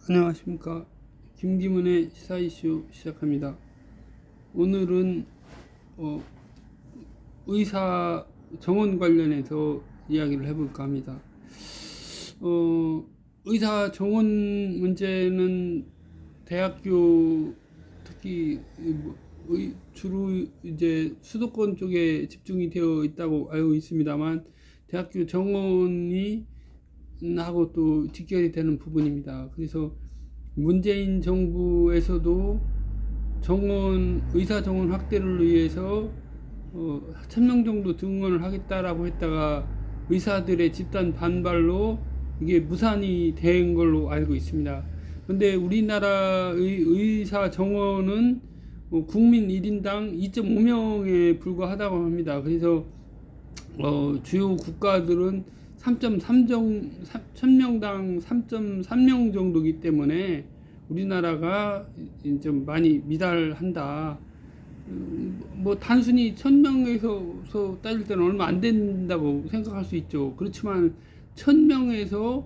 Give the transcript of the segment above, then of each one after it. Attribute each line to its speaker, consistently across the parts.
Speaker 1: 안녕하십니까. 김기문의 시사 이슈 시작합니다. 오늘은 의사 정원 관련해서 이야기를 해볼까 합니다. 의사 정원 문제는 대학교 특히 주로 이제 수도권 쪽에 집중이 되어 있다고 알고 있습니다만, 대학교 정원이 하고 또 직결이 되는 부분입니다. 그래서 문재인 정부에서도 의사 정원 확대를 위해서 1,000명 정도 등원을 하겠다라고 했다가 의사들의 집단 반발로 이게 무산이 된 걸로 알고 있습니다. 그런데 우리나라의 의사 정원은 국민 1인당 2.5명에 불과하다고 합니다. 그래서 주요 국가들은 1,000명당 3.3명 정도이기 때문에 우리나라가 좀 많이 미달한다. 뭐 단순히 1,000명에서 따질 때는 얼마 안 된다고 생각할 수 있죠. 그렇지만 1,000명에서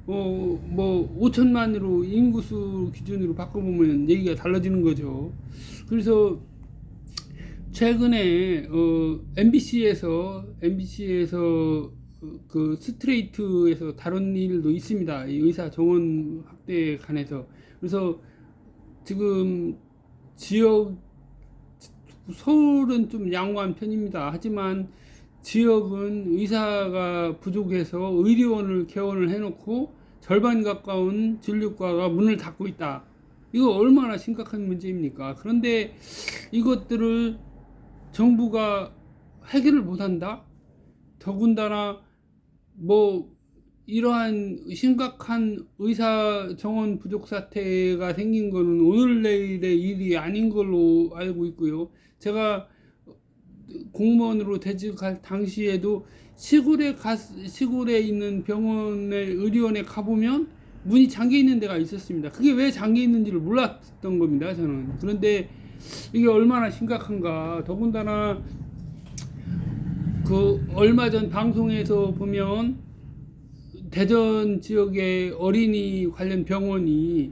Speaker 1: 뭐 5천만으로 인구수 기준으로 바꿔보면 얘기가 달라지는 거죠. 그래서 최근에 MBC에서 그 스트레이트에서 다룬 일도 있습니다. 이 의사 정원 확대에 관해서. 그래서 지금 지역 서울은 좀 양호한 편입니다. 하지만 지역은 의사가 부족해서 의료원을 개원을 해놓고 절반 가까운 진료과가 문을 닫고 있다. 이거 얼마나 심각한 문제입니까? 그런데 이것들을 정부가 해결을 못한다? 더군다나 뭐 이러한 심각한 의사 정원 부족 사태가 생긴 거는 오늘 내일의 일이 아닌 걸로 알고 있고요. 제가 공무원으로 퇴직할 당시에도 시골에 있는 병원의 의료원에 가보면 문이 잠겨 있는 데가 있었습니다. 그게 왜 잠겨 있는지를 몰랐던 겁니다, 저는. 그런데 이게 얼마나 심각한가. 더군다나 그 얼마 전 방송에서 보면 대전 지역의 어린이 관련 병원이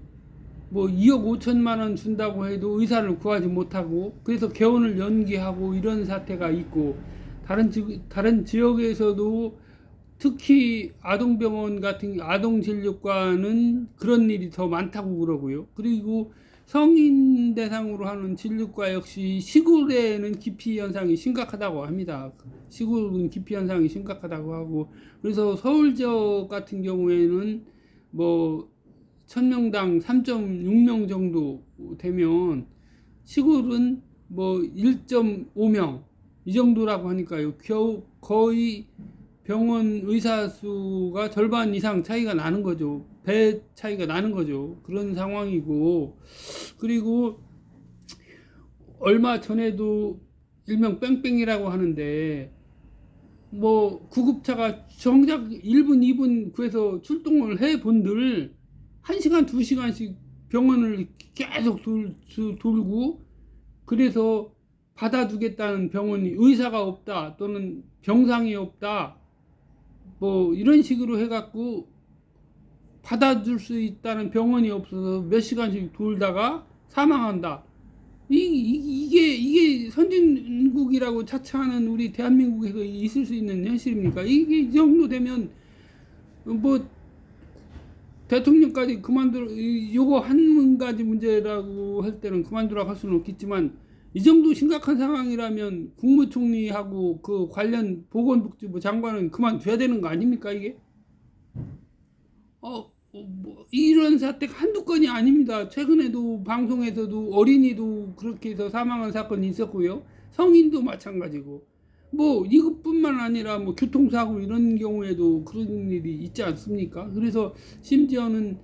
Speaker 1: 뭐 2억 5천만 원 준다고 해도 의사를 구하지 못하고, 그래서 개원을 연기하고 이런 사태가 있고, 다른 지역에서도 특히 아동병원 같은 아동진료과는 그런 일이 더 많다고 그러고요. 그리고 성인 대상으로 하는 진료과 역시 시골에는 기피 현상이 심각하다고 합니다. 시골은 기피 현상이 심각하다고 하고, 그래서 서울 지역 같은 경우에는 뭐 1,000명당 3.6명 정도 되면 시골은 뭐 1.5명 이 정도라고 하니까요. 거의 병원 의사 수가 절반 이상 차이가 나는 거죠. 배 차이가 나는 거죠. 그런 상황이고, 그리고 얼마 전에도 일명 뺑뺑이라고 하는데, 뭐 구급차가 정작 1분 2분 구해서 출동을 해 본들 1시간 2시간씩 병원을 계속 돌고, 그래서 받아주겠다는 병원이 의사가 없다 또는 병상이 없다 뭐 이런 식으로 해갖고 받아줄 수 있다는 병원이 없어서 몇 시간씩 돌다가 사망한다. 이게 선진국이라고 자처하는 우리 대한민국에서 있을 수 있는 현실입니까? 이게 이 정도 되면 뭐 대통령까지 요거 한 가지 문제라고 할 때는 그만두라고 할 수는 없겠지만, 이 정도 심각한 상황이라면 국무총리하고 그 관련 보건복지부 장관은 그만둬야 되는 거 아닙니까, 이게? 뭐 이런 사태가 한두 건이 아닙니다. 최근에도 방송에서도 어린이도 그렇게 해서 사망한 사건이 있었고요. 성인도 마찬가지고. 뭐 이것뿐만 아니라 뭐 교통사고 이런 경우에도 그런 일이 있지 않습니까? 그래서 심지어는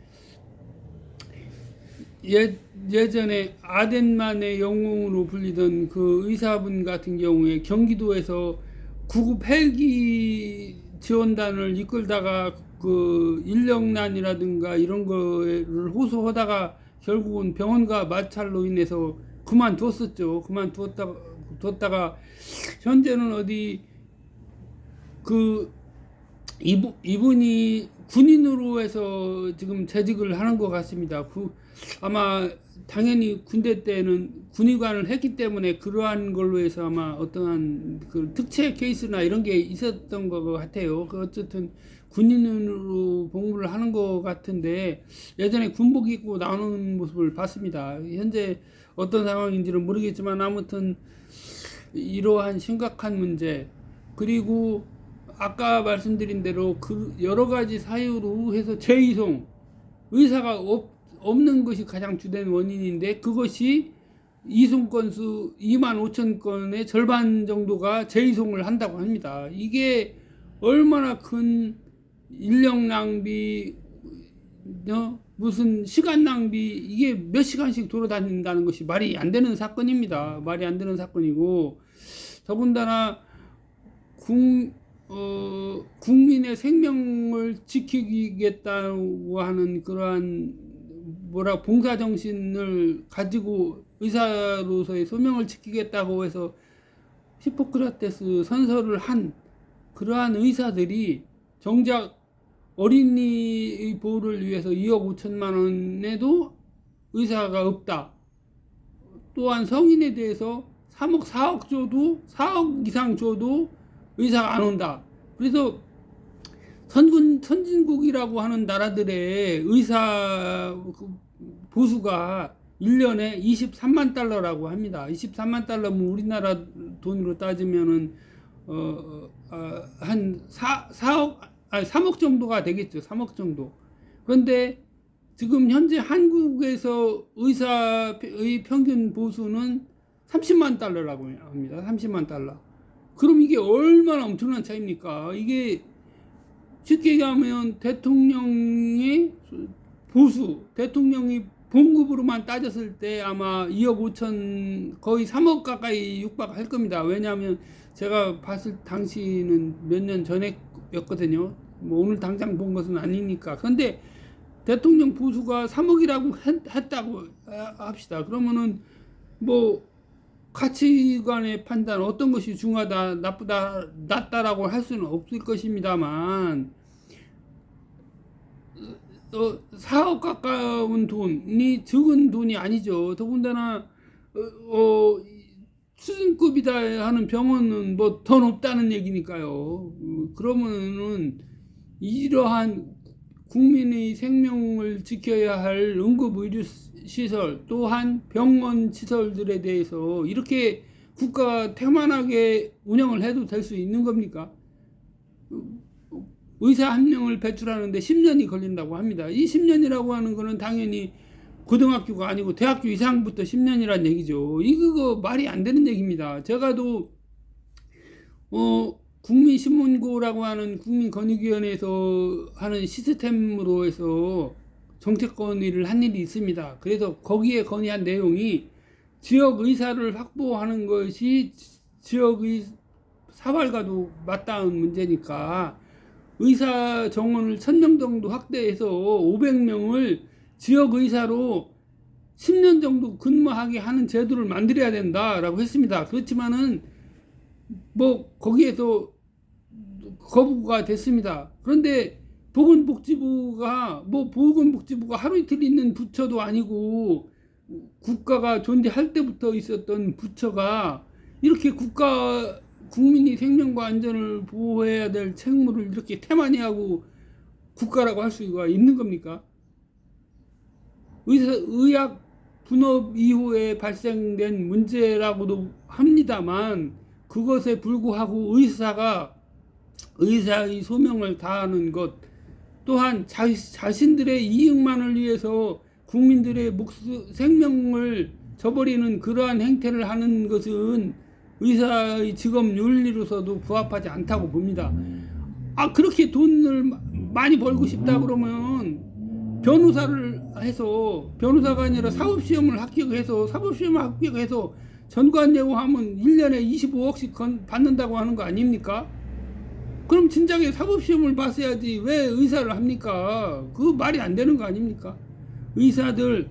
Speaker 1: 예전에 아덴만의 영웅으로 불리던 그 의사분 같은 경우에 경기도에서 구급 헬기 지원단을 이끌다가 그 인력난이라든가 이런 거를 호소하다가 결국은 병원과 마찰로 인해서 그만두었었죠. 그만두었다가 현재는 어디 그 이분이 군인으로 해서 지금 재직을 하는 것 같습니다. 아마 당연히 군대 때는 군의관을 했기 때문에 그러한 걸로 해서 아마 어떠한 그 특채 케이스나 이런 게 있었던 것 같아요. 어쨌든 군인으로 복무를 하는 것 같은데 예전에 군복 입고 나오는 모습을 봤습니다. 현재 어떤 상황인지는 모르겠지만 아무튼 이러한 심각한 문제, 그리고 아까 말씀드린 대로 그 여러 가지 사유로 해서 재이송, 의사가 없는 것이 가장 주된 원인인데 그것이 이송 건수 25,000건의 절반 정도가 재이송을 한다고 합니다. 이게 얼마나 큰 인력 낭비, 무슨 시간 낭비, 이게 몇 시간씩 돌아다닌다는 것이 말이 안 되는 사건입니다. 말이 안 되는 사건이고, 더군다나 국민의 생명을 지키겠다고 하는 그러한 봉사정신을 가지고 의사로서의 소명을 지키겠다고 해서 히포크라테스 선서를 한 그러한 의사들이 정작 어린이의 보호를 위해서 2억 5천만 원에도 의사가 없다. 또한 성인에 대해서 3억 4억 줘도 4억 이상 줘도 의사가 안 온다. 그래서 선진국이라고 하는 나라들의 의사 보수가 1년에 23만 달러라고 합니다. 23만 달러면 우리나라 돈으로 따지면은 한 3억 정도가 되겠죠. 3억 정도. 그런데 지금 현재 한국에서 의사의 평균 보수는 30만 달러라고 합니다. 30만 달러. 그럼 이게 얼마나 엄청난 차이입니까? 이게 쉽게 얘기하면 대통령의 보수, 대통령이 봉급으로만 따졌을 때 아마 2억 5천, 거의 3억 가까이 육박할 겁니다. 왜냐하면 제가 봤을 당시는 몇 년 전에였거든요. 뭐 오늘 당장 본 것은 아니니까. 그런데 대통령 보수가 3억이라고 했다고 합시다. 그러면은 뭐 가치관의 판단, 어떤 것이 중요하다, 나쁘다, 낫다라고 할 수는 없을 것입니다만 4억 가까운 돈이 적은 돈이 아니죠. 더군다나 수준급이다 하는 병원은 뭐 더 높다는 얘기니까요. 그러면은 이러한 국민의 생명을 지켜야 할 응급의료시설, 또한 병원 시설들에 대해서 이렇게 국가가 태만하게 운영을 해도 될 수 있는 겁니까? 의사 한 명을 배출하는데 10년이 걸린다고 합니다. 이 10년이라고 하는 거는 당연히 고등학교가 아니고 대학교 이상부터 10년이란 얘기죠. 이거 말이 안 되는 얘기입니다. 제가도 국민신문고라고 하는 국민권익위원회에서 하는 시스템으로 해서 정책 건의를 한 일이 있습니다. 그래서 거기에 건의한 내용이 지역 의사를 확보하는 것이 지역의 사활과도 맞닿은 문제니까 의사 정원을 1,000명 정도 확대해서 500명을 지역 의사로 10년 정도 근무하게 하는 제도를 만들어야 된다라고 했습니다. 그렇지만은 뭐 거기에서 거부가 됐습니다. 그런데 보건복지부가 하루 이틀 있는 부처도 아니고 국가가 존재할 때부터 있었던 부처가 이렇게 국민이 생명과 안전을 보호해야 될 책무를 이렇게 태만히 하고 국가라고 할 수가 있는 겁니까? 의학 분업 이후에 발생된 문제라고도 합니다만 그것에 불구하고 의사의 소명을 다하는 것, 또한 자신들의 이익만을 위해서 국민들의 생명을 저버리는 그러한 행태를 하는 것은 의사의 직업 윤리로서도 부합하지 않다고 봅니다. 그렇게 돈을 많이 벌고 싶다 그러면 변호사가 아니라 사법시험을 합격해서 전관 예우하면 1년에 25억씩 받는다고 하는 거 아닙니까? 그럼 진작에 사법시험을 봤어야지 왜 의사를 합니까? 그거 말이 안 되는 거 아닙니까? 의사들,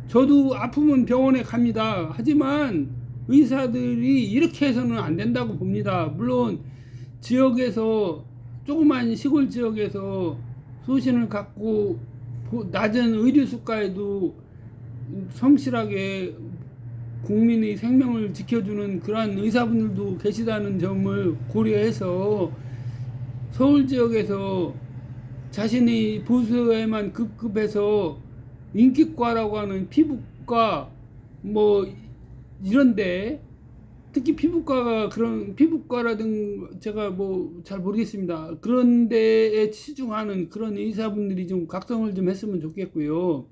Speaker 1: 저도 아프면 병원에 갑니다. 하지만 의사들이 이렇게 해서는 안 된다고 봅니다. 물론 지역에서, 조그만 시골 지역에서 소신을 갖고 낮은 의료 수가에도 성실하게 국민의 생명을 지켜주는 그러한 의사분들도 계시다는 점을 고려해서 서울 지역에서 자신의 부서에만 급급해서 인기과라고 하는 피부과 뭐 이런데, 특히 피부과가 그런 피부과라든 제가 뭐 잘 모르겠습니다. 그런 데에 치중하는 그런 의사분들이 좀 각성을 좀 했으면 좋겠고요.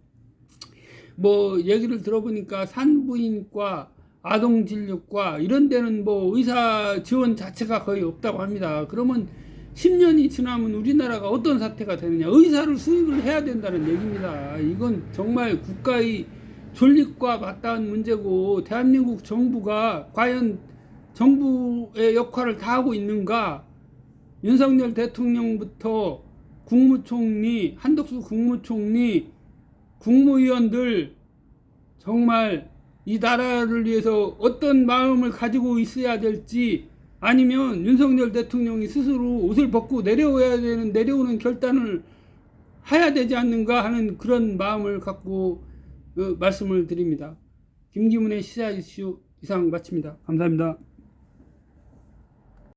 Speaker 1: 뭐 얘기를 들어보니까 산부인과, 아동진료과 이런 데는 뭐 의사 지원 자체가 거의 없다고 합니다. 그러면 10년이 지나면 우리나라가 어떤 사태가 되느냐? 의사를 수입을 해야 된다는 얘기입니다. 이건 정말 국가의 존립과 맞닿은 문제고, 대한민국 정부가 과연 정부의 역할을 다하고 있는가? 윤석열 대통령부터 국무총리, 한덕수 국무총리, 국무위원들 정말 이 나라를 위해서 어떤 마음을 가지고 있어야 될지, 아니면 윤석열 대통령이 스스로 옷을 벗고 내려오는 결단을 해야 되지 않는가 하는 그런 마음을 갖고 말씀을 드립니다. 김기문의 시사 이슈 이상 마칩니다. 감사합니다.